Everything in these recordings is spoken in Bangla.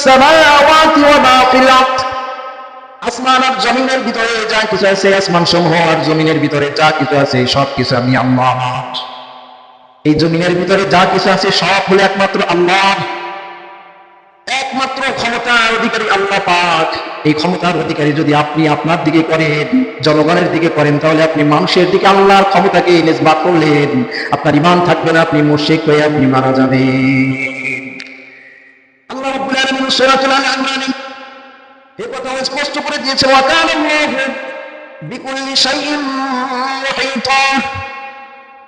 সামাওয়াতি ওয়া মা ফিল আরদ, আসমান আর জমিনের ভিতরে যা কিছু আছে, আসমান সমূহ আর জমিনের ভিতরে যা কিছু আছে সব কিছু আমি আল্লাহ। এই জমিনের ভিতরে যা কিছু আছে সব হলো একমাত্র আল্লাহ। একমাত্র ক্ষমতার অধিকারী আল্লাহ পাক। এই ক্ষমতার অধিকারী যদি আপনি আপনার দিকে করেন, জনগণের দিকে করেন, তাহলে আপনি মানুষের দিকে আল্লাহর ক্ষমতাকে নিসবত করলেন। আপনার ঈমান থাকবে না, আপনি মুশরিক হয়ে আপনি মারা যাবেন। আল্লাহ রাব্বুল আলামিন সূরাতুল আল-ইমরান এই কথা স্পষ্ট করে দিয়েছে, ওয়া কানা আল্লাহু বিকুল্লি শাইইন মুহীতা।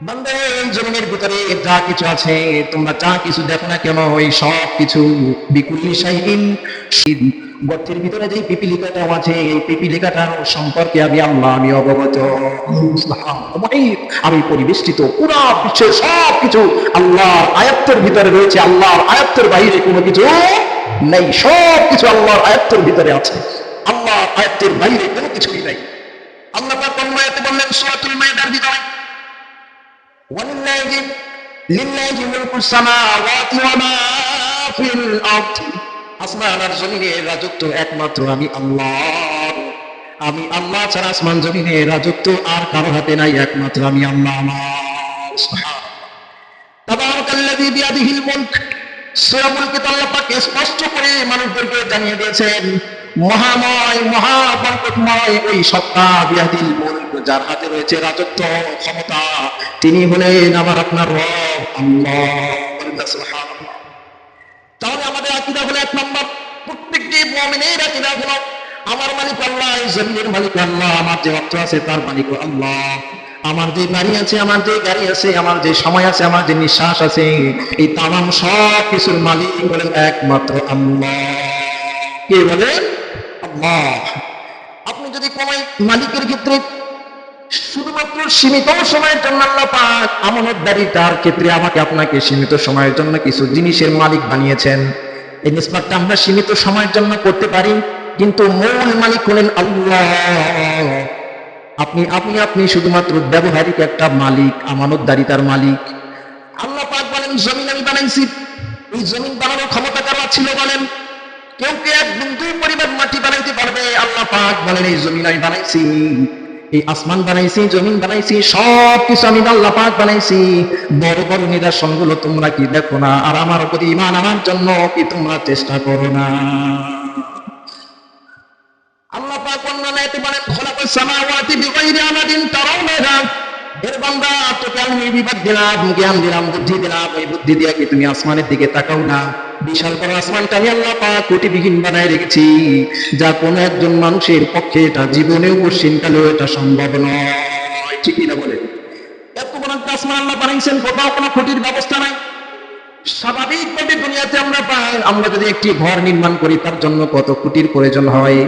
বান্দা, এই জমিনের ভিতরে যা কিছু আছে, তোমরা যা কিছু দেখো না কেন, ওই সব কিছু বিকুল্লি শাইইন, গর্তের ভিতরে যে পিপিলিকাটা আছে, এই পিপিলিকাটার সম্পর্কে আমি আল্লাহ আমি অবগত। আমি পরিবেষ্টিত, পুরো বিশ্বের সব কিছু আল্লাহর আয়াত্তের ভিতরে রয়েছে। আল্লাহর আয়াত্তের বাইরে কোনো কিছু নেই, সব কিছু আল্লাহর আয়াত্তের ভিতরে আছে। আল্লাহর আয়াত্তের বাইরে কোনো কিছুই নাই। আল্লাহ পাক অন্য আয়াতে বললেন সূরাতুল মাইদার ভিতরে, ওয়ালিল্লাহি লিল্লাহি মুলকুস সামাওয়াতি ওয়া মা ফিল আরদ, আসমান আর জমিনের রাজত্ব একমাত্র আমি আল্লাহ। আমি আল্লাহ ছাড়া আসমান জমিনের রাজত্ব আর কারো হাতে নাই, একমাত্র আমি আল্লাহ। সুবহানাল্লাহ। তাবারাকাল্লাযী বিয়াদিহিল মুলক, সূরা মুলকে আল্লাহ পাক স্পষ্ট করে মানুষদেরকে জানিয়ে দিয়েছেন, মহাময় মহাবরকতময় ওই সত্তা, বিয়াদিল মুলক, যার হাতে রয়েছে রাজত্ব ক্ষমতা, তিনি হলেন আমার আপনার রব আল্লাহ। সুবহানাল্লাহ। তাহলে আমাদের আকীদা হলো এক নম্বর, প্রত্যেকটি মুমিনের আকীদা হলো আমার মালিক আল্লাহ, জমিনের মালিক আল্লাহ, আমার যে অর্থ আছে তার মালিক আল্লাহ, আমার যে বাড়ি আছে, আমার যে গাড়ি আছে, আমার যে সময় আছে, আমার যে নিঃশ্বাস আছে, এই তামাম সব কিছুর মালিক হলেন একমাত্র আল্লাহ। কে বলেন? আল্লাহ। আপনি যদি কোন মালিকের ক্ষেত্রে শুধুমাত্র সীমিত সময়ের জন্য আল্লাহ পাক আমানতদারিতার ক্ষেত্রে আমাকে আপনাকে সীমিত সময়ের জন্য কিছু জিনিসের মালিক বানিয়েছেন, এই নিসবতটা আমরা সীমিত সময়ের জন্য করতে পারি, কিন্তু মূল মালিক হলেন আল্লাহ। আপনি শুধুমাত্র ব্যবহারিক একটা মালিক, আমানতদারিতার মালিক। আল্লাহ পাক বলেন, জমিন আমি বানাইছি। এই জমিন বানানোর ক্ষমতা কার ছিল বলেন? কেউ কে এক বিন্দু পরিমাণ মাটি বানাইতে পারবে? আল্লাহ পাক বলেন, এই জমিন আমি বানাইছি, এই আসমান বানাইছি, জমিন বানাইছি, সব কিছু আমি আল্লাহ পাক বানাইছি। বড় বড় নিদর্শনগুলো তোমরা কি দেখো না? আর আমার প্রতি ঈমান আনার জন্য কি তোমরা চেষ্টা করো না? আল্লাহ পাক অন্য আয়াতে বলেন, খলাকাস সামাওয়াতি বিগাইরি আমাদিন তারাউনাহা। এর বান্দা, তোকে আমি বিবেক দিলাম, জ্ঞান দিলাম, বুদ্ধি দিলাম, এই বুদ্ধি দিয়ে কি তুমি আসমানের দিকে তাকাও না? বিশাল বড় আসমানটা আমি আল্লাহ পাক কোটিবিহীন বানায় রেখেছি, যা কোনো একজন মানুষের পক্ষে এটা জীবনেও কঠিনকালেও এটা সম্ভব নয়। ঠিক না বলে? এত বড় একটা আসমান আল্লাহ বানাইছেন, কোথাও কোনো খুঁটির ব্যবস্থা নাই। স্বাভাবিকভাবে দুনিয়াতে আমরা পাই, আমরা যদি একটি ঘর নির্মাণ করি তার জন্য কত খুঁটির প্রয়োজন হয়,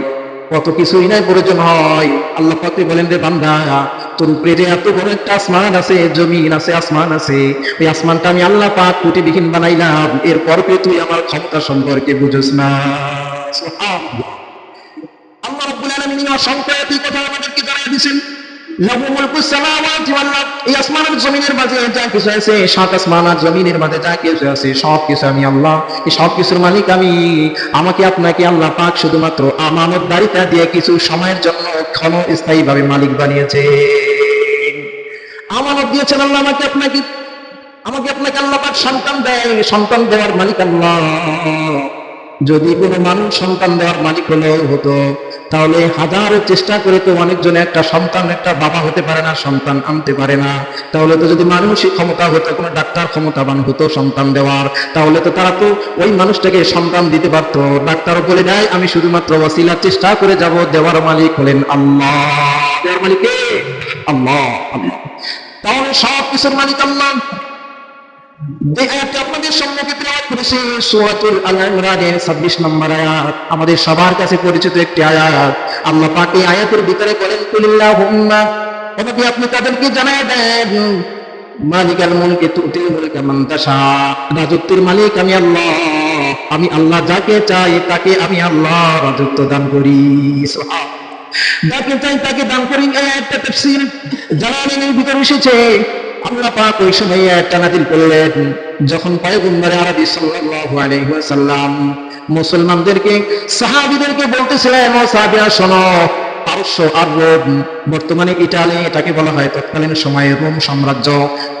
কত কিছুই নাই প্রয়োজন হয়। আল্লাহ পাক বলেন, রে বান্দা, তোর উপরে যে এত বড় একটা আসমান আছে, জমিন আছে, আসমান আছে, ওই আসমানটা আমি আল্লাহ পাক কোটিবিহীন বানাইলাম, এরপর তুই আমার ক্ষমতা সম্পর্কে বুঝোস না। সুবহানাল্লাহ। আল্লাহ রাব্বুল আলামিন অসংখ্য এই কথা আমাদেরকে জানিয়ে দিয়েছেন, লাহু মুলকুস সামাওয়াতি ওয়াল আরদ, এই আসমান আর জমিনের মাঝে যা কিছু আছে, সাত আসমান আর জমিনের মাঝে যা কিছু আছে, সব কিছু আমি আল্লাহ, এই সব কিছুর মালিক আমি। আমাকে আপনাকে আল্লাহ পাক শুধুমাত্র আমানতদারিতা দিয়ে কিছু সময়ের জন্য ক্ষণস্থায়ীভাবে মালিক বানিয়েছে। আমানত দিয়েছেন আল্লাহ আমাকে আপনাকে আল্লাহ পাক সন্তান দেয়, সন্তান দেওয়ার মালিক আল্লাহ। যদি কোনো মানুষ সন্তান দেওয়ার মালিক হতো, তাহলে হাজারো চেষ্টা করে তো অনেকজনে একটা সন্তান, একটা বাবা হতে পারে না, সন্তান আনতে পারে না। তাহলে তো যদি মানুষই ক্ষমতা হতো, কোনো ডাক্তার ক্ষমতাবান হতো সন্তান দেওয়ার, তাহলে তো তারা তো ওই মানুষটাকে সন্তান দিতে পারতো। ডাক্তারও বলে দেয়, আমি শুধুমাত্র ওসিলা চেষ্টা করে যাব, দেওয়ার মালিক হলেন আল্লাহ। দেওয়ার মালিক কে? আল্লাহ। আল্লাহ। তাহলে সব কিছুর মালিক আল্লাহ। আপনাদের সম্মুখে তেলাওয়াত করেছি সূরাতুল আল-ইমরানের 26 নম্বর আয়াত, আমাদের সবার কাছে পরিচিত একটি আয়াত। আল্লাহ পাক এই আয়াতের ভিতরে বলেন, কুলিল্লাহুম্মা, নবী আপনি তাদেরকে জানায় দেন, মালিকাল মুলকি তুতিল মুলকা মান তাশা, রাজত্বের মালিক আমি আল্লাহ। আমি আল্লাহ যাকে চাই তাকে আমি আল্লাহ রাজত্ব দান করি। সুবহানাল্লাহ। যাকে চাই তাকে দান করি। এই আয়াতটা তাফসীর জালালাইনের ভিতরে এসেছে। আল্লাহ পাক ওই সময় একটা নাযিল করলেন, যখন পয়গম্বর আরবি সাল্লাল্লাহু আলাইহি ওয়াসাল্লাম মুসলমানদেরকে, সাহাবীদেরকে বলতেছিলেন, ও সাহাবীরা শোনো, পারস্য আর রোম, বর্তমানে ইটালি, এটাকে বলা হয় তৎকালীন সময়ে রোম সাম্রাজ্য,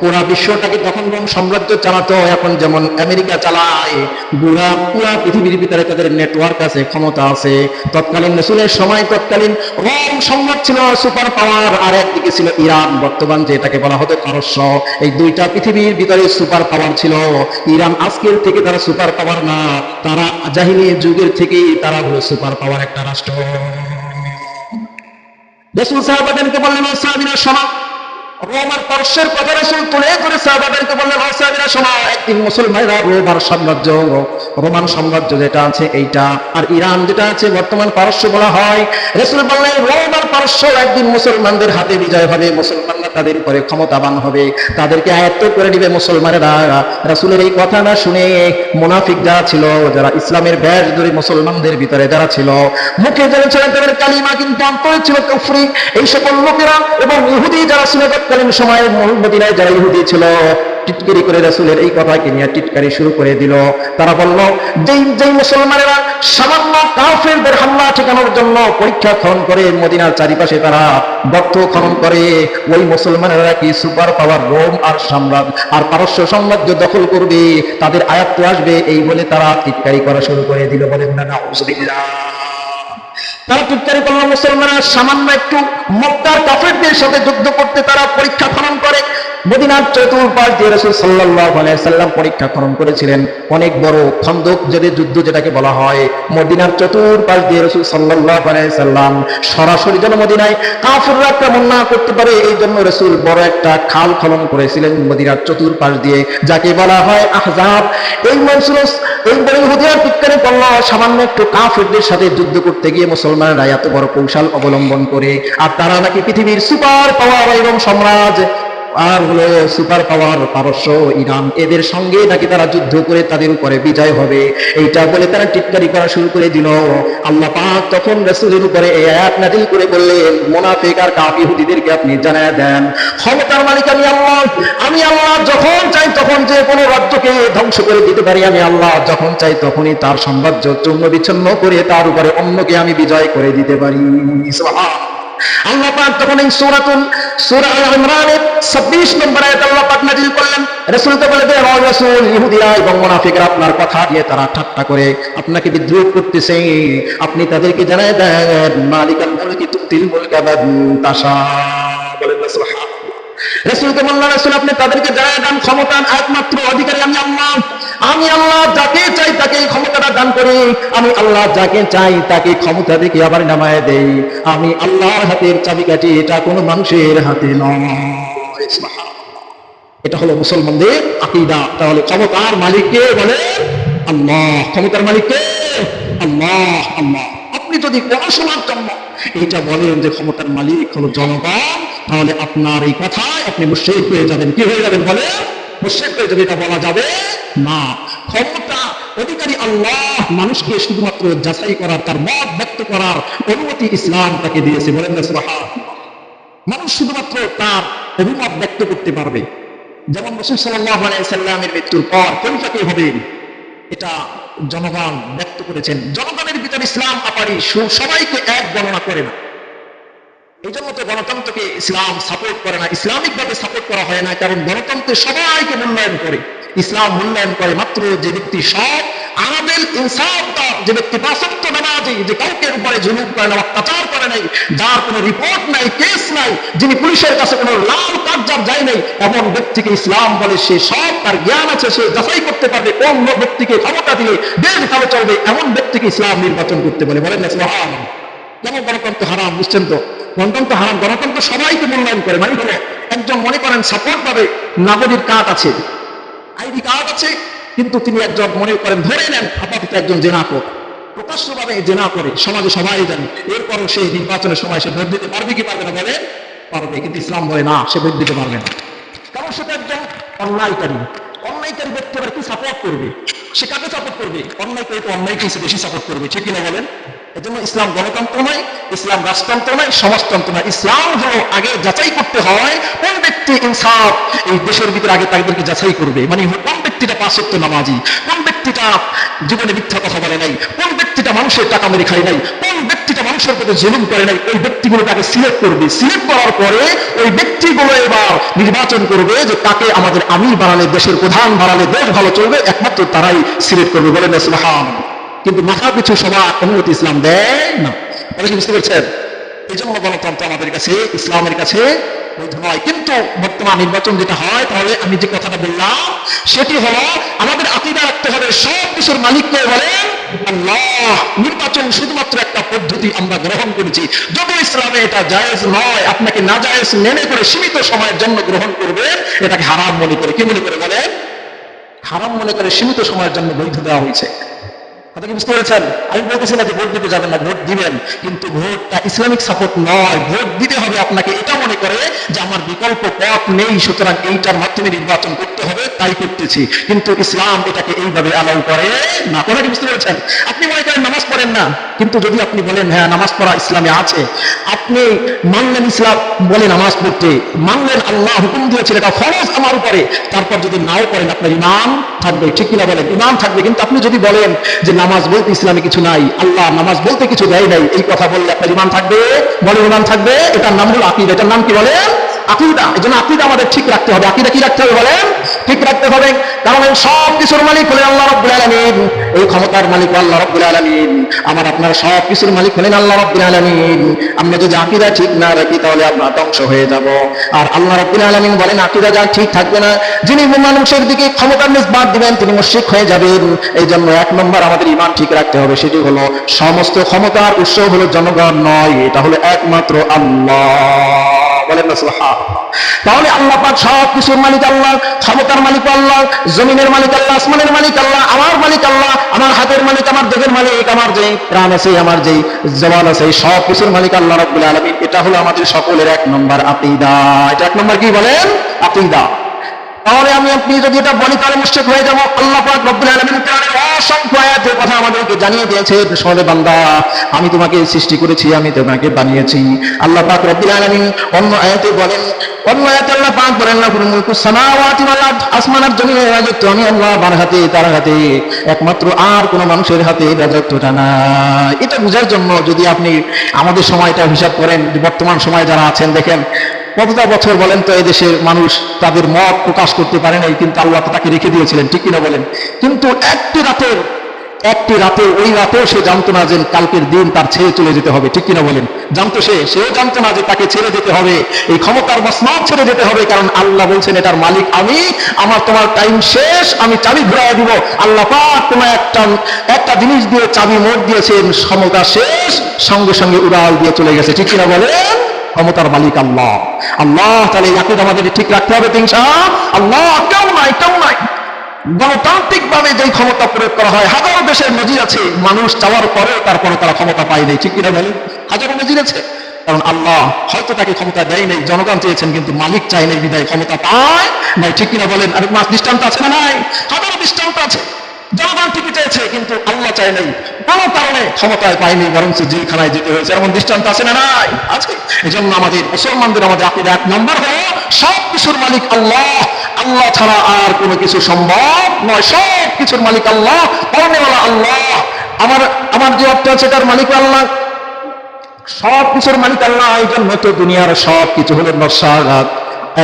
পুরা বিশ্বটাকে তখন রোম সাম্রাজ্য চালাতো, এখন যেমন আমেরিকা চালায়, পুরা পৃথিবীর ভিতরে তাদের নেটওয়ার্ক আছে, ক্ষমতা আছে। তৎকালীন রাসূলের সময় তৎকালীন রোম সম্রাট ছিল সুপার পাওয়ার, আর একদিকে ছিল ইরান, বর্তমান যেটাকে বলা হতো পারস্য। এই দুইটা পৃথিবীর ভিতরে সুপার পাওয়ার ছিল। ইরান আজকের থেকে তারা সুপার পাওয়ার না, তারা জাহিলিয়াত যুগের থেকেই তারা হলো সুপার পাওয়ার একটা রাষ্ট্র। রাসূল সাহাবাদেরকে বললেন, ও সাহাবীরা শোনো, রোম আর পারস্যের কথা রাসূল তুলে করে সাহাবাদেরকে বললেন, ও সাহাবীরা শোনো, একদিন মুসলমানরা রোম আর সাম্রাজ্য, রোমান সাম্রাজ্য যেটা আছে এইটা, আর ইরান যেটা আছে বর্তমান পারস্য বলা হয়। রাসূল বললেন, রোম আর পারস্য একদিন মুসলমানদের হাতে বিজয় হবে, মুসলমানরা তাদের উপরে ক্ষমতাবান হবে, তাদেরকে আয়ত্ত করে নিবে মুসলমানেরা। রাসূলের এই কথা না শুনে মুনাফিক যারা ছিল, যারা ইসলামের ব্যাজ ধরে মুসলমানদের ভিতরে যারা ছিল, মুখে যারা ছিল তাদের কালিমা কিন্তু অন্তরে ছিল কুফরি, এই সকল লোকেরা এবং ইহুদি যারা ছিল তৎকালীন সময়ে মদিনায় যারা ইহুদি ছিল, টিটকারি করে রাসূলের এই কথাকে নিয়ে টিটকারি শুরু করে দিল। তারা বলল, যেই মুসলমানেরা সামান্য কাফেরদের হামলা ঠেকানোর জন্য পরীক্ষা খনন করে মদিনার চারিপাশে তারা গর্ত খনন করে, ওই মুসলমানেরা কি সুপার পাওয়ার রোম আর সাম্রাজ্য আর পারস্য সাম্রাজ্য দখল করবে, তাদের আয়াত্ত আসবে, এই বলে তারা টিটকারি করা শুরু করে দিল। বলেন না নাউযুবিল্লাহ। তারা টিটকারি করলো, মুসলমানরা সামান্য একটু মক্কার কাফেরদের সাথে যুদ্ধ করতে তারা পরীক্ষা খনন করে। মদিনার চতুর্পাশ দিয়ে রাসূল সাল্লাল্লাহু আলাইহি সাল্লাম পরীক্ষা খনন করেছিলেন, অনেক বড় খন্দক যুদ্ধ যেটাকে বলা হয়। মদিনার চতুর্পাশ দিয়ে রাসূল সাল্লাল্লাহু আলাইহি সাল্লাম সরাসরি যেন মদিনায় কাফেররা আক্রমণ না করতে পারে, এই জন্য রাসূল বড় একটা খাল খনন করেছিলেন মদিনার চতুর্পাশ দিয়ে, যাকে বলা হয় আহজাব। এই বড় ইহুদিরা টিটকারি করলো, সামান্য একটু কাফেরদের সাথে যুদ্ধ করতে গিয়ে মুসলমানরা এত বড় কৌশল অবলম্বন করে, আর তারা নাকি পৃথিবীর সুপার পাওয়ার এবং সাম্রাজ্য, আর হলো সুপার পাওয়ার পারস্য, ইরান, এদের সঙ্গে নাকি তারা যুদ্ধ করে তাদের উপরে বিজয় হবে, এইটা বলে তারা টিটকারি করা শুরু করে দিল। আল্লাহ পাক তখন রাসূলের উপরে এই আয়াত নাযিল করে বললেন, মুনাফিক আর কাফির ইহুদিদেরকে আপনি জানায় দেন, ক্ষমতার মালিক আমি আল্লাহ। আমি আল্লাহ যখন চাই তখন যে কোনো রাজ্যকে ধ্বংস করে দিতে পারি, আমি আল্লাহ যখন চাই তখনই তার সাম্রাজ্য চূর্ণ বিচ্ছিন্ন করে তার উপরে অন্যকে আমি বিজয় করে দিতে পারি। সুবহানাল্লাহ। আল্লাহ পাক তখন এই সূরা আল ইমরানের 26 নম্বর আয়াত আল্লাহ পাক নাযিল করলেন, রাসূলকে বলে দেন, ও রাসূল, ইহুদিরা এবং মুনাফিকরা আপনার কথা দিয়ে তারা ঠাট্টা করে আপনাকে বিদ্রোহ করতেছে, আপনি তাদেরকে জানায় দেন, মালিকাল মুলকি তুতিল মুলকা মান তাশা। বলেন না সুবহানাল্লাহ। রাসূলকে বললেন, রাসূল আপনি তাদেরকে জানায় দেন, ক্ষমতার একমাত্র অধিকারী আমি আল্লাহ। আমি আল্লাহ যাকে চাই তাকে ক্ষমতাটা দান করি, আমি আল্লাহ যাকে চাই তাকে ক্ষমতা থেকে আবার নামায় দেই। আমি আল্লাহর হাতের চাবিকাঠি, এটা কোনো মানুষের হাতে নয়। এটা হলো মুসলমানদের আকীদা। তাহলে ক্ষমতার মালিক কে? বলে আল্লাহ। ক্ষমতার মালিক কে? আল্লাহ। আল্লাহ। আপনি যদি কোনো সময়ের জন্য এইটা বলেন যে ক্ষমতার মালিক হলো জনগণ, তাহলে আপনার এই কথায় আপনি মুশরিক হয়ে যাবেন। কি হয়ে যাবেন? বলে মুশরিক হয়ে যাবেন। এটা বলা যাবে না। ক্ষমতা অধিকারী আল্লাহ, মানুষকে শুধুমাত্র যাচাই করার, তার মত ব্যক্ত করার অনুমতি ইসলাম তাকে দিয়েছে। বলেন না সুবহানাল্লাহ। মানুষ শুধুমাত্র তার অভিমত ব্যক্ত করতে পারবে। যেমন রাসূল সাল্লাল্লাহু আলাইহি সাল্লামের মৃত্যুর পর খলিফা কে হবেন, এটা জনগণ ব্যক্ত করেছেন। জনগণের ভিতরে ইসলাম আপারি সবাইকে এক গণনা করে না। এই জন্য তো গণতন্ত্রকে ইসলাম সাপোর্ট করে না, ইসলামিক ভাবে সাপোর্ট করা হয় না, কারণ গণতন্ত্রে সবাইকে মূল্যায়ন করে। ইসলাম মূল্যায়ন করে মাত্র যে ব্যক্তি সৎ, আদিল, ইনসাফদার, যে ব্যক্তি পাঁচ ওয়াক্ত নামাজি, যে কাউকে উপরে জুলুম করে না, অত্যাচার করে নাই, যার কোনো রিপোর্ট নাই, কেস নাই, যিনি পুলিশের কাছে কোনো লাল কার্ড যায় নাই, এমন ব্যক্তিকে ইসলাম বলে সে সৎ, তার জ্ঞান আছে, সে যাচাই করতে পারবে কোন ব্যক্তিকে ক্ষমতা দিলে দেশ ভালো চলবে, এমন ব্যক্তিকে ইসলাম নির্বাচন করতে বলে। বলেন না সুবহানাল্লাহ। কেন গণতন্ত্র হারাম? বুঝছেন তো, গণতন্ত্র হারাম। গণতন্ত্র সবাইকে মূল্যায়ন করে, মানে হলো একজন মনে করেন সাপোর্ট পাবে, নাগরিক কার্ড আছে, আইডি কার্ড আছে, কিন্তু তিনি একজন মনে করেন ধরে নেন আপাতত একজন জেনাকর, প্রকাশ্যভাবে জেনা করে, সমাজে সবাই জানে, এরপরও সে নির্বাচনের সময় সে ভোট দিতে পারবে কি পারবে না? বলে পারবে। কিন্তু ইসলাম বলে না, সে ভোট দিতে পারবে না, কারণ সেটা একজন অন্যায়কারী। অন্যায়কারী ব্যক্তি আবার কি সাপোর্ট করবে? সে কাকে সাপোর্ট করবে? অন্যায়কারী তো অন্যায়কে বেশি সাপোর্ট করবে, ঠিক কিনা বলেন? এজন্য ইসলাম গণতন্ত্র নয়, ইসলাম রাজতন্ত্র নয়, সমাজতন্ত্র নয়। ইসলাম হলো আগে যাচাই করতে হয় কোন ব্যক্তি ইনসাফ এই দেশের ভিতরে আগে তাদেরকে যাচাই করবে, মানে কোন ব্যক্তিটা পাঁচ ওয়াক্ত নামাজি, কোন ব্যক্তিটা জীবনে মিথ্যা কথা বলে নাই, কোন ব্যক্তিটা মানুষের টাকা মেরে খায় নাই, কোন ব্যক্তিটা মানুষের প্রতি জুলুম করে নাই, ওই ব্যক্তিগুলোকে আগে সিলেক্ট করবে। সিলেক্ট করার পরে ওই ব্যক্তিগুলো এবার নির্বাচন করবে যে তাকে আমাদের আমির বানালে, দেশের প্রধান বানালে দেশ ভালো চলবে, একমাত্র তারাই সিলেক্ট করবে। বলেন না সুবহানাল্লাহ। কিন্তু মাথা পিছু সবার অনুমতি ইসলাম দেয় না। আপনি কি বুঝতে পারছেন? এই জন্য গণতন্ত্র আমাদের কাছে, ইসলামের কাছে বৈধ নয়। কিন্তু বর্তমান নির্বাচন যেটা হয়, তাহলে আমি যে কথাটা বললাম সেটি হলো আমাদের আকীদা রাখতে হবে সব কিছুর মালিককে বলেন আল্লাহ। নির্বাচন শুধুমাত্র একটা পদ্ধতি আমরা গ্রহণ করেছি, যদিও ইসলামে এটা জায়েজ নয়। আপনাকে না জায়েজ মেনে করে সীমিত সময়ের জন্য গ্রহণ করবেন, এটাকে হারাম মনে করে। কি মনে করে বলেন? হারাম মনে করে সীমিত সময়ের জন্য বৈধ দেওয়া হয়েছে। কথা কি বুঝতে পেরেছেন? আমি বলতেছি না যে ভোট দিতে যাবেন না, ভোট দিবেন, কিন্তু ভোটটা ইসলামিক সাপোর্ট নয়। ভোট দিতে হবে আপনাকে এটা মনে করে যে আমার বিকল্প পথ নেই, সুতরাং এইটার মাধ্যমে নির্বাচন করতে হবে, তাই করতেছি। কিন্তু ইসলাম এটাকে এইভাবে অ্যালাউ করে না। কথা কি বুঝতে পেরেছেন? আপনি মনে করেন নামাজ পড়েন না, কিন্তু যদি আপনি বলেন হ্যাঁ নামাজ পড়া ইসলামে আছে, আপনি মানলেন ইসলাম বলে নামাজ পড়তে, মানলেন আল্লাহ হুকুম দিয়েছেন এটা ফরজ আমার উপরে, তারপর যদি নাও করেন আপনার ইমান থাকবে। ঠিক কিনা বলেন? ইমান থাকবে। কিন্তু আপনি যদি বলেন যে নামাজ বলতে ইসলামে কিছু নাই, আল্লাহ নামাজ বলতে কিছু দেয় নাই, এই কথা বললে আপনার ইমান থাকবে? বলে ইমান থাকবে। এটার নাম হলো আকীদা। এটার নাম কি বলেন? আকীদা। এই জন্য আকীদা আমাদের ঠিক রাখতে হবে। আকীদা কি রাখতে হবে বলেন? ঠিক রাখতে হবে। কারণ সব কিছুর মালিক হলেন আল্লাহ রাব্বুল আলামিন। এই ক্ষমতার মালিক আল্লাহ রাব্বুল আলামিন। আমার আপনার সব কিছুর মালিক হলেন আল্লাহ রাব্বুল আলামিন। আমরা যদি আকীদা ঠিক না রাখি তাহলে আমরা ধ্বংস হয়ে যাব। আর আল্লাহ রাব্বুল আলামিন বলেন আকীদা যা ঠিক থাকবে না, যিনি মানুষের দিকে ক্ষমতার নিসবত দিবেন তিনি মুশরিক হয়ে যাবেন। এই জন্য এক নম্বর আমাদের ঈমান ঠিক রাখতে হবে, সেটি হলো সমস্ত ক্ষমতার উৎস হলো জনগণ নয়, এটা হলো একমাত্র আল্লাহ। বলেন না সুবহানাল্লাহ। তাহলে আল্লাহ পাক সব কিছুর মালিক আল্লাহ, ক্ষমতার মালিক আল্লাহ, জমিনের মালিক আল্লাহ, আসমানের মালিক আল্লাহ, আমার মালিক আল্লাহ, আমার হাতের মালিক, আমার দেহের মালিক, আমার যে প্রাণ আছে, আমার যে জবান আছে, সব কিছুর মালিক আল্লাহ রাব্বুল আলামিন। এটা হলো আমাদের সকলের এক নম্বর আকীদা। এটা এক নম্বর কি বলেন? আকীদা। তাহলে আমি আপনি যদি এটা বলি তাহলে মুশরিক হয়ে যাব। আল্লাহ পাক রব্বুল আলামিন কোরআনের অসংখ্য আয়াতের কথা আমাদেরকে জানিয়ে দিয়েছে, শোনে বান্দা আমি তোমাকে সৃষ্টি করেছি, আমি তোমাকে বানিয়েছি। আল্লাহ পাক রব্বুল আলামিন অন্য আয়াতে বলেন, অন্য আয়াতে আল্লাহ পাক বলেন না মুলকুস সামাওয়াতি ওয়াল আরদ, আসমান আর জমিনের রাজত্ব আমি আল্লাহ আমার হাতে, তার হাতে, একমাত্র আর কোন মানুষের হাতে রাজত্বটা নাই। এটা বোঝার জন্য যদি আপনি আমাদের সময়টা হিসাব করেন, বর্তমান সময়ে যারা আছেন দেখেন কতটা বছর বলেন তো এই দেশের মানুষ তাদের মত প্রকাশ করতে পারে নাই, কিন্তু আল্লাহ তাকে রেখে দিয়েছিলেন। ঠিক কিনা বলেন? কিন্তু একটি রাতে ওই রাতেও সে জানতো না যে কালকের দিন তার ছেড়ে চলে যেতে হবে। ঠিক কিনা বলেন? জানতো সেও জানতো না যে তাকে ছেড়ে যেতে হবে, এই ক্ষমতার মসনদ ছেড়ে যেতে হবে। কারণ আল্লাহ বলছেন এটার মালিক আমি, আমার তোমার টাইম শেষ, আমি চাবি ঘুরাই দিব। আল্লাহ পাক তোমার একটা জিনিস দিয়ে চাবি মোড় দিয়েছেন, ক্ষমতা শেষ, সঙ্গে সঙ্গে উড়াল দিয়ে চলে গেছে। ঠিক কিনা বলেন? ক্ষমতার মালিক আল্লাহ। আল্লাহ তাহলে এই আকীদা আমাদের ঠিক রাখতে হবে। ইনশাআল্লাহ কেউ নাই গণতান্ত্রিক ভাবে যে ক্ষমতা প্রয়োগ করা হয়, হাজারো দেশের নজির আছে, মানুষ চাওয়ার পরেও তারপরে তারা ক্ষমতা পায় নাই। ঠিক কিনা বলে? হাজারো নজির আছে। কারণ আল্লাহ হয়তো তাকে ক্ষমতা দেয় নাই, জনগণ চেয়েছেন, কিন্তু মালিক চাই নাই বিদায় ক্ষমতা পায় নাই। ঠিক কিনা বলেন? আর দৃষ্টান্ত আছে না নাই? হাজারো দৃষ্টান্ত আছে। জনগণ ঠিকই চেয়েছে কিন্তু আল্লাহ চায় নাই, কোনো কারণে ক্ষমতায় পায়নি, বরঞ্চ জেলখানায় যেতে হয়েছে। এমন দৃষ্টান্ত আছে না নাই? আছে। এই জন্য আমাদের মুসলমানদের আমাদের আকীদা এক নম্বর হলো সব কিছুর মালিক আল্লাহ, আল্লাহ ছাড়া আর কোনো কিছু সম্ভব নয়। সব কিছুর মালিক আল্লাহ, পরমেওয়ালা আল্লাহ। আমার যে অর্থ আছে তার মালিক আল্লাহ, সব কিছুর মালিক আল্লাহ। এই জন্য তো দুনিয়ার সব কিছু হলো নস্যাৎ,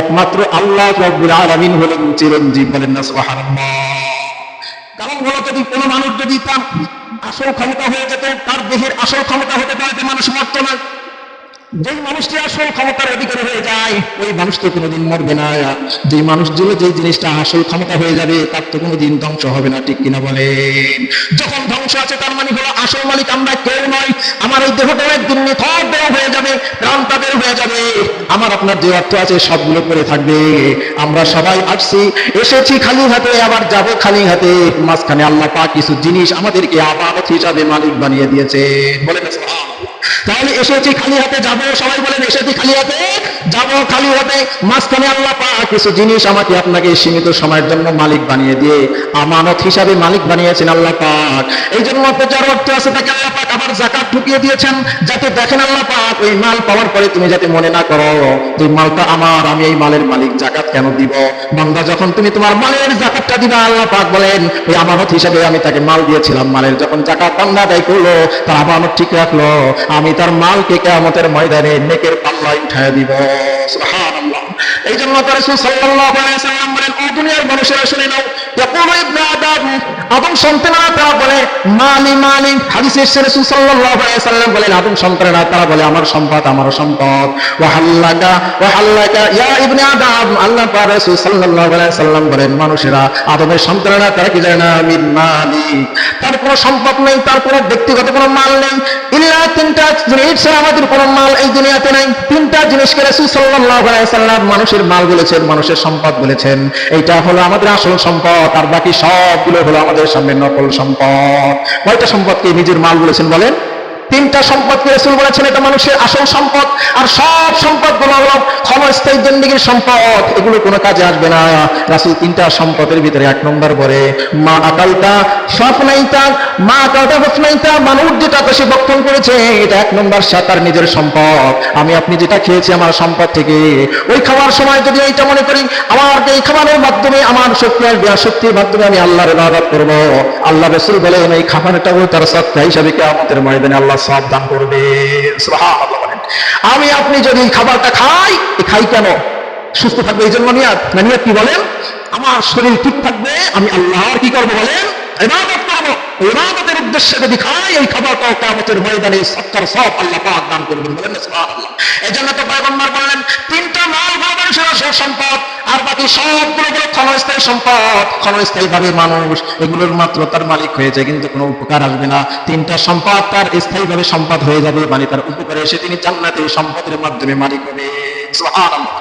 একমাত্র আল্লাহ রাব্বুল আলামিন হলেন চিরঞ্জীব। বলেন না সুবহানাল্লাহ। কারণ হলো যদি কোনো মানুষ যদি তার আসল ক্ষমতা হয়ে যেত, তার দেহের আসল ক্ষমতা হতে পারে, মানুষ মরত না। যেই মানুষটি আসল ক্ষমতার অধিকারী হয়ে যায় ওই মানুষ তো কোনোদিন মরবে না। যেই মানুষগুলো যেই জিনিসটা আসল ক্ষমতা হয়ে যাবে তার তো কোনোদিন ধ্বংস হবে না। ঠিক কিনা বলেন? যখন ধ্বংস আছে তার মানে হলো আসল মালিক আমরা কেউ নয়। আমার এই দেহটা একদিন নিথর দেহ হয়ে যাবে, প্রাণটা বের হয়ে যাবে, আমার আপনার যে অর্থ আছে সবগুলো পড়ে থাকবে। আমরা সবাই এসেছি খালি হাতে, আবার যাব খালি হাতে। মাঝখানে আল্লাহ পাক কিছু জিনিস আমাদেরকে আমানত হিসাবে মালিক বানিয়ে দিয়েছে। বলেন সুবহানাল্লাহ। তাহলে এসেছি খালি হাতে, যাবো, সবাই বলেন এসেছি খালি হাতে যাবো খালি হবে, মাঝখানে আল্লাহ পাক কিছু জিনিস আমাকে আপনাকে সীমিত সময়ের জন্য মালিক বানিয়ে দিয়ে আমানত হিসাবে মালিক বানিয়েছেন আল্লাহ পাক। এই জন্য যার অর্থ আছে তাকে আল্লাহ পাক আবার যাকাত ঢুকিয়ে দিয়েছেন, যাতে দেখেন আল্লাহ পাক ওই মাল পাওয়ার পরে তুমি যাতে মনে না করো যে মালটা আমার, আমি এই মালের মালিক, যাকাত কেন দিব। বান্দা যখন তুমি তোমার মালের যাকাতটা দিবা, আল্লাহ পাক বলেন ওই আমানত হিসাবে আমি তাকে মাল দিয়েছিলাম, মালের যখন যাকাত বান্দা আদায় করলো, তার আমানত ঠিক রাখলো, আমি তার মালকে কিয়ামতের ময়দানে নেকের পাল্লায় উঠায় দিব। সুবহানাল্লাহ। এই জন্য রাসূল সাল্লাল্লাহু আলাইহি ওয়াসাল্লাম বলেন, ও দুনিয়ার মানুষেরা শুনে নাও, ইয়াকুলু ইবনে আদম, আদম সন্তানেরা তারা বলে মালি মালি। হাদিসে এসেছে রাসূল সাল্লাল্লাহু আলাইহি ওয়াসাল্লাম বলেন, আদম সন্তানেরা তারা বলে আমার সম্পদ, আমার সম্পদ। ওয়া হাল্লাকা ইয়া ইবনে আদম, আল্লাহ পাক রাসূল সাল্লাল্লাহু আলাইহি ওয়াসাল্লাম বলেন, মানুষেরা আদমের সন্তানেরা তারা কি জানে না, মিন মালি, তার কোনো সম্পদ নেই, তার কোনো ব্যক্তিগত কোনো মাল নেই, ইল্লা তিনটা জিনিস ছাড়া আমাদের কোনো মাল এই দুনিয়াতে নাই। তিনটা জিনিসকে রাসূল সাল্লাল্লাহু আলাইহি ওয়াসাল্লাম মানুষের মাল বলেছেন, মানুষের সম্পদ বলেছেন। এইটা হলো আমাদের আসল সম্পদ, আর বাকি সবগুলো হলো আমাদের সামনে নকল সম্পদ। কয়টা সম্পদকে নিজের মাল বলেছেন বলেন? তিনটা সম্পদকে রাসূল বলেছেন এটা মানুষের আসল সম্পদ, আর সব সম্পদগুলো হলো ক্ষণস্থায়ী জিন্দেগীর সম্পদ, এগুলো কোনো কাজে আসবে না। রাসূল তিনটা সম্পদের ভিতরে এক নম্বর বলে মা আকালতা ফাফনাইতা, মা আকালতা ফাফনাইতা, মানুষ যেটা সে ভক্ষণ করেছে এটা এক নম্বর, সে তার নিজের সম্পদ। আমি আপনি যেটা খেয়েছি আমার সম্পদ থেকে, ওই খাওয়ার সময় যদি এইটা মনে করি আমার এই খাবারের মাধ্যমে আমার শক্তি আসবে, আর শক্তির মাধ্যমে আমি আল্লাহর ইবাদত করব, আল্লাহ রাসূল বলেন এই খাবারটাও তার সদকা হিসাবে কিয়ামতের ময়দানে আল্লাহ সওয়াব দান করবে। সুবহানাল্লাহ। বলেন আমি আপনি যদি খাবারটা খাই কেন? সুস্থ থাকবে এই জন্য নিয়াত, না নিয়াত কি বলেন? আমার শরীর ঠিক থাকবে, আমি আল্লাহর কি করবো বলেন? ইবাদত করবো। ইবাদতের উদ্দেশ্যে যদি খাই এই খাবারটাও কিয়ামতের ময়দানে সদকার সওয়াব আল্লাহ পাক দান করবেন। বলেন সুবহানাল্লাহ। এই জন্য তো পয়গম্বর বললেন তিনটা মাল হলো মানুষের আসল সম্পদ, আর বাকি সবগুলো হলো ক্ষণস্থায়ী সম্পদ। ক্ষণস্থায়ী ভাবে মানুষ এগুলোর মাত্র তার মালিক হয়েছে, কিন্তু কোনো উপকার আসবে না। তিনটা সম্পদ তার স্থায়ী ভাবে সম্পদ হয়ে যাবে, মানে তার উপকারে এসে তিনি জান্নাতে সম্পদের মাধ্যমে মালিক হবে। সুবহানাল্লাহ।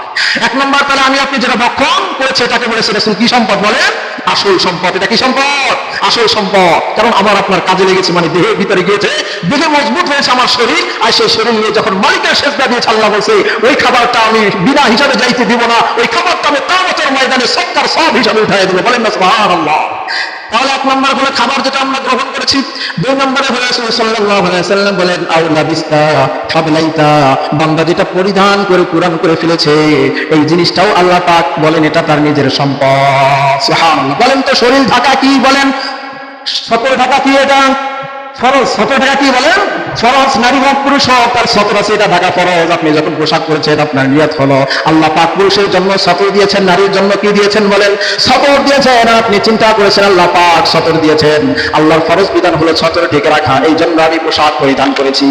এক নম্বর তাহলে আমি আপনি যেটা ভক্ষণ করেছে এটাকে বলেছে রাসূল কি সম্পদ বলেন? আসল সম্পদ। এটা কি সম্পদ? আসল সম্পদ। কারণ আমার আপনার কাজে লেগেছে, মানে দেহের ভিতরে গিয়েছে, দেহে মজবুত হয়েছে আমার শরীর, আর সেই শরীর নিয়ে যখন মালিকের সেজদা দিয়েছে আল্লাহ বলছে ওই খাবারটা আমি বিনা হিসাবে যাইতে দিব না, ওই খাবারটা আমি কিয়ামতের ময়দানে সদকার সওয়াব হিসাবে উঠাই দেব। বলেন না সুবহানাল্লাহ। তাহলে এক নম্বর হলো খাবার যেটা আমরা গ্রহণ করেছি। দুই নম্বরে হলো রাসূল সাল্লাল্লাহু আলাইহি ওয়াসাল্লাম বলেন আও লাবিস্তা ফাবলাইতা, বান্দা যেটা পরিধান করে কুরআন করে ফেলেছে এই জিনিসটাও আল্লাহ পাক বলেন এটা তার নিজের সম্পদ। সুবহানাল্লাহ। বলেন তো শরীর ঢাকা কি বলেন? সতর ঢাকা কি? এটা ফরজ। সতর ঢাকা কি বলেন? ফরজ। নারী হোক পুরুষ হোক তার সতর আছে, এটা ঢাকা ফরজ। আপনি যখন পোশাক পরেছেন আপনার নিয়ত হলো আল্লাহ পাক পুরুষের জন্য সতর দিয়েছেন, নারীর জন্য কি দিয়েছেন বলেন? সতর দিয়েছেন। আপনি চিন্তা করেছেন আল্লাহ পাক সতর দিয়েছেন, আল্লাহর ফরজ বিধান হলো সতর ঢেকে রাখা, এই জন্য আমি পোশাক পরিধান করেছি।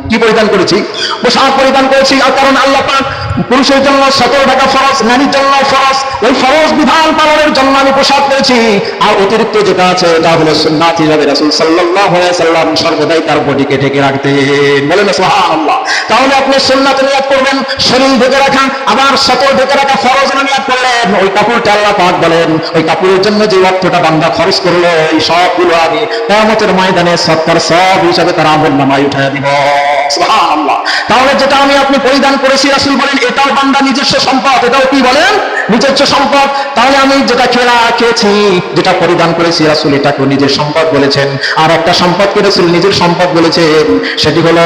কি পরিধান করেছি? পোশাক পরিধান করেছি। আর কারণ আল্লাহ পাক পুরুষের জন্য সতর ঢাকা ফরজ, নারীর জন্য ফরজ, ওই ফরজ বিধান পালনের জন্য আমি পোশাক পরেছি। আর অতিরিক্ত যেটা আছে এটা হলো সুন্নাত হিসাবে রাসূল সাল্লাল্লাহু আলাইহি ওয়াসাল্লাম সর্বদাই তার বডিকে ঢেকে রাখতেন। বলেন সুবহানাল্লাহ। তাহলে আপনি সুন্নাতে নিয়াত করবেন শরীর ঢেকে রাখা, আবার সতর ঢেকে রাখা ফরজ নিয়াত করলেন, ওই কাপড়টা আল্লাহ পাক বলেন ওই কাপড়ের জন্য যে অর্থটা বান্দা খরচ করলো এই সবগুলো আমি কিয়ামতের ময়দানে সদকার সওয়াব হিসাবে তার আমলনামায় উঠায় দিব। সুবহানাল্লাহ। তাহলে যেটা আমি আপনি পরিধান করেছি রাসূল বলেন এটাও বান্দা নিজস্ব সম্পদ, এটাও কি বলেন? নিজস্ব সম্পদ। তাহলে আমি যেটা খেয়েছি, যেটা পরিধান করেছি রাসূল এটাকে নিজের সম্পদ বলেছেন। আর একটা সম্পদকে রাসূল নিজের সম্পদ বলেছেন, সেটি হলো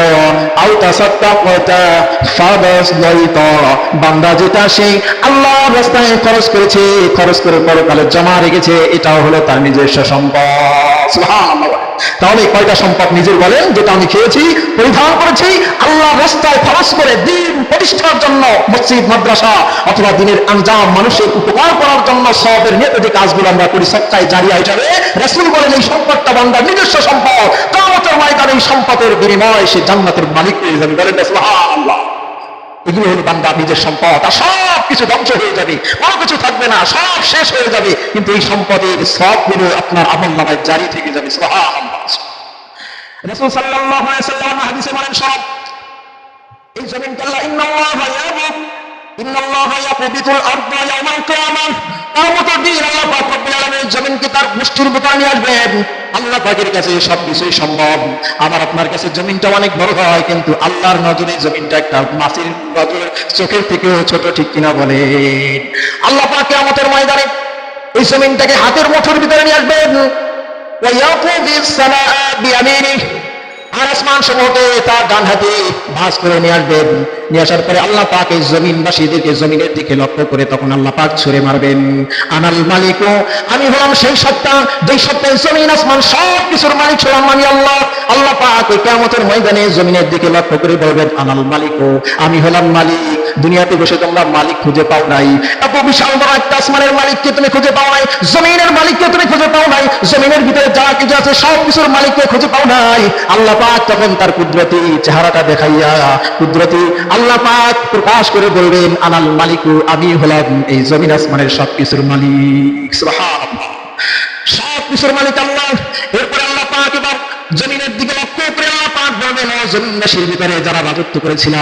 আও তাসাদদাকতা ফাদাসলাইতা, বান্দা যেটা সেই আল্লাহর রাস্তায় খরচ করেছে, খরচ করে পরকালে জমা রেখেছে, এটাও হলো তার নিজস্ব সম্পদ। সুবহানাল্লাহ। তাহলে কয়টা সম্পদ নিজের বলেন? যেটা আমি খেয়েছি, পরিধান করেছি, আল্লাহর রাস্তায় খরচ করে দ্বীন প্রতিষ্ঠার জন্য, মসজিদ মাদ্রাসা অথবা দ্বীনের আঞ্জাম মানুষের উপকার করার জন্য সবের নিয়ত যে কাজগুলো আমরা করি সদকায়ে জারিয়া হিসাবে, রাসূল বলেন এই সম্পদটা বান্দার নিজস্ব সম্পদ। কিয়ামতের ময়দানে এই সম্পদের বিনিময়ে সে জান্নাতের মালিক হয়ে যাবে। বলেন সুবহানাল্লাহ। এগুলো হলো বান্দার নিজের সম্পদ। আর সব কিছু ধ্বংস হয়ে যাবে, কোনো কিছু থাকবে না, সব শেষ হয়ে যাবে, কিন্তু এই সম্পদের সবগুলো আপনার আমলনামায় জারি থেকে যাবে। সুবহানাল্লাহ। রাসূল সাল্লাল্লাহু আলাইহি ওয়াসাল্লাম হাদিসে বলেন সব এই জমিনকে আল্লাহ ইন্নাল্লাহা ইয়াবুক ইন্নাল্লাহা ইয়াকবিতুল আরদা ইয়াওমাল কিয়ামাহ। কিয়ামতের দিন আল্লাহ পাক রব্বুল আলামিন জমিনকে তার মুষ্টির ভিতরে নিয়ে আসবেন। আল্লাহ পাকের কাছে সবকিছুই সম্ভব। আমার আপনার কাছে জমিনটা অনেক বড় হয়, কিন্তু আল্লাহর নজরে জমিনটা একটা মাছের নজর, চোখের থেকেও ছোট, ঠিক কিনা বলেন? আল্লাহ পাক কিয়ামতের ময়দানে এই জমিনটাকে হাতের মুঠোর ভিতরে নিয়ে আসবেন। ওয়া ইয়াকুবিস সামাআ বিয়ামিনিহি, আর আসমান সমূহকে তার ডান হাতে ভাঁজ করে নিয়ে আসবেন। নিয়ে আসার পরে আল্লাহ পাক এই জমিনবাসীদেরকে জমিনের দিকে লক্ষ্য করে তখন আল্লাহ পাক ছুড়ে মারবেন, আনাল মালিক, আমি হলাম সেই সত্তা, যেই সত্তায় জমিন আসমান সব কিছুর মালিক হলাম আমি আল্লাহ। আল্লাহ পাক ওই কিয়ামতের ময়দানে জমিনের দিকে লক্ষ্য করে বলবেন, আনাল মালিক, আমি হলাম মালিক। দুনিয়াতে বসে তোমরা মালিক খুঁজে পাও নাই, এত বিশাল বড় একটা আসমানের মালিককে তুমি খুঁজে পাও নাই, জমিনের মালিককে তুমি খুঁজে পাও নাই, জমিনের ভিতরে যা কিছু আছে সব কিছুর মালিককে খুঁজে পাও নাই। আল্লাহ পাক তখন তার কুদরতি চেহারাটা দেখাইয়া কুদরতি আল্লাহ পাক প্রকাশ করে বলবেন, আনাল মালিক, আমি হলাম এই জমিন আসমানের সবকিছুর মালিক। সুবহানাল্লাহ, সবকিছুর মালিক আল্লাহ। এরপরে আল্লাহ পাক এবার জমিনের দিকে লক্ষ্য করে আল্লাহ পাক বলবেন, ও জমিনবাসীর ভিতরে যারা রাজত্ব করেছিল,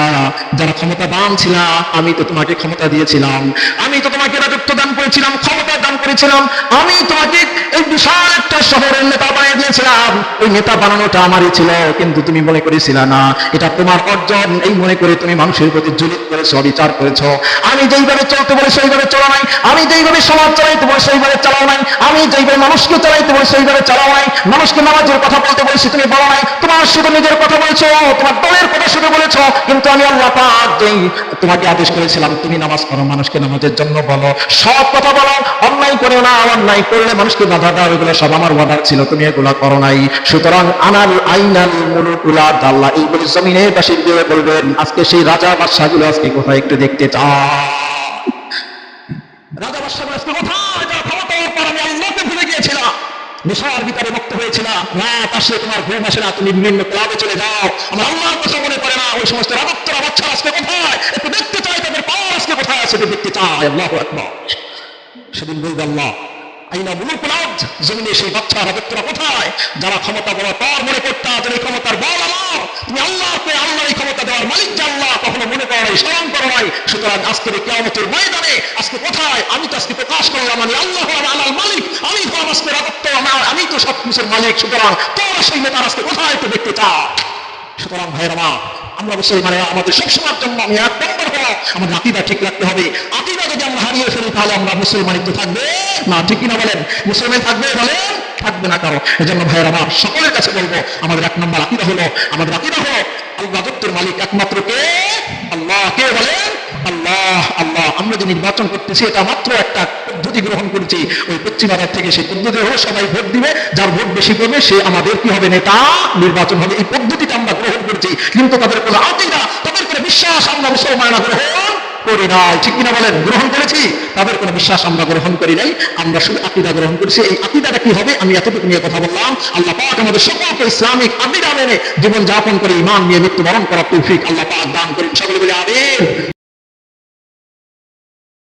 যারা ক্ষমতাবান ছিল, আমি তো তোমাকে ক্ষমতা দিয়েছিলাম, আমি তো তোমাকে রাজত্ব দান করেছিলাম, ক্ষমতা দান করেছিলাম, আমি তোমাকে এই বিশাল একটা শহরের নেতা বানিয়ে দিয়েছিলাম। ওই নেতা বানানোটা আমারই ছিল, কিন্তু তুমি মনে করেছিল না এটা তোমার অর্জন, এই মনে করে তুমি মানুষের প্রতি জুলুম করেছো, বিচার করেছো। আমি যেইভাবে চলতে বলে সেইভাবে চলো নাই, আমি যেইভাবে সমাজ চালাইতে বলে সেইভাবে চালাও নাই, আমি যেইভাবে মানুষকে চালাইতে বলে সেইভাবে চালাও নাই, মানুষকে নামাজের কথা বলতে বলেছি তুমি বলো নাই, তোমার শুধু নিজের কথা বলেছো, তোমার দলের কথা শুধু বলেছো। কিন্তু আমি আল্লাহ পাক যেই তোমাকে আদেশ করেছিলাম তুমি নামাজ পড়ো, মানুষকে নামাজের জন্য বলো, সব কথা বলো, অন্যায় করে না, অন্যায় করলে মানুষকে বাধা দাও, এগুলো সব আমার অর্ডার ছিল, তুমি এগুলো করো নাই। সুতরাং আনাল আইনাল মুলুকুল আল্লাহ এই বলে জমিনের বাসিন্দাদের বলবেন, আজকে সেই রাজা বাদশাগুলো আজকে কোথায় একটু দেখতে চাই? রাজা বাদশাগুলো আজকে কোথায়? যারা ক্ষমতা হওয়ার পর আমি আল্লাহকে ভুলে গিয়েছিলাম, নেশার ভিতরে মুক্ত হয়েছিলাম, রাত আসলে তোমার ঘুম আসে না, তুমি বিভিন্ন ক্লাবে চলে যাও, আমার আল্লাহর কথা মনে পড়ে না, ওই সমস্ত রাজত্বরা বাচ্চা আজকে কোথায়? একটু দেখতে চাই তাদের পাওয়ার আজকে কোথায় আছে, দেখতে চাই। আল্লাহু আকবার। সেদিন বলবে আল্লাহ, আইনা মুলুকুল আরদ, জমিনে সেই বাচ্চা রাজত্বরা কোথায়? যারা ক্ষমতা বলার পর মনে করতা যে এই ক্ষমতার বল আমার, তুমি আল্লাহকে, আল্লাহ এই ক্ষমতা দেওয়ার মালিক যে আল্লাহ, কখনো মনে করো নাই, স্মরণ করো নাই। সুতরাং আজকের এই কিয়ামতের ময়দানে আজকে কোথায়? আমি তো আজকে প্রকাশ করলাম আমি আল্লাহ আল্লাহর মালিক, আমি তো আজকে রাজত্ব আমার, আমি তো সব কিছুর মালিক। সুতরাং তোমরা সেই নেতার আজকে কোথায় একটু দেখতে চাও। সুতরাং ভাইয়ের আমার, আমরা মুসলমানেরা আমাদের সবসময়ের জন্য আমি এক নম্বর হলো আমাদের আকীদা ঠিক রাখতে হবে। আকীদা যদি আমরা হারিয়ে ফেলি তাহলে আমরা মুসলমানিত্ব থাকবে না, ঠিক কিনা বলেন? মুসলমান থাকবে বলেন? থাকবে না কারো। এজন্য ভাইয়ের আমার, সকলের কাছে বলবো, আমাদের এক নম্বর আকীদা হলো, আমাদের আকীদা হলো আল্লাহ রাজত্বের মালিক একমাত্র কে? আল্লাহ। কে বলেন? আল্লাহ। আল্লাহ। আমরা যে নির্বাচন করতেছি এটা মাত্র একটা পদ্ধতি গ্রহণ করেছি, ওই পশ্চিমাদের থেকে সেই পদ্ধতি হলো সবাই ভোট দিবে, যার ভোট বেশি করবে সে আমাদের কি হবে? নেতা নির্বাচন হবে। এই পদ্ধতিটা আমরা গ্রহণ করেছি, কিন্তু তাদের কোনো আকীদা, তাদের কোনো বিশ্বাস আমরা মুসলমানরা গ্রহণ করি নাই, ঠিক কিনা বলেন? গ্রহণ করেছি, তাদের কোনো বিশ্বাস আমরা গ্রহণ করি নাই, আমরা শুধু আকীদা গ্রহণ করেছি। এই আকীদাটা কি হবে আমি এতটুকু নিয়ে কথা বললাম। আল্লাহ পাক আমাদের সকলকে ইসলামিক আকীদা মেনে জীবন যাপন করে ঈমান নিয়ে মৃত্যুবরণ করার তৌফিক আল্লাহ পাক দান করেন। সকলে বলে আমিন।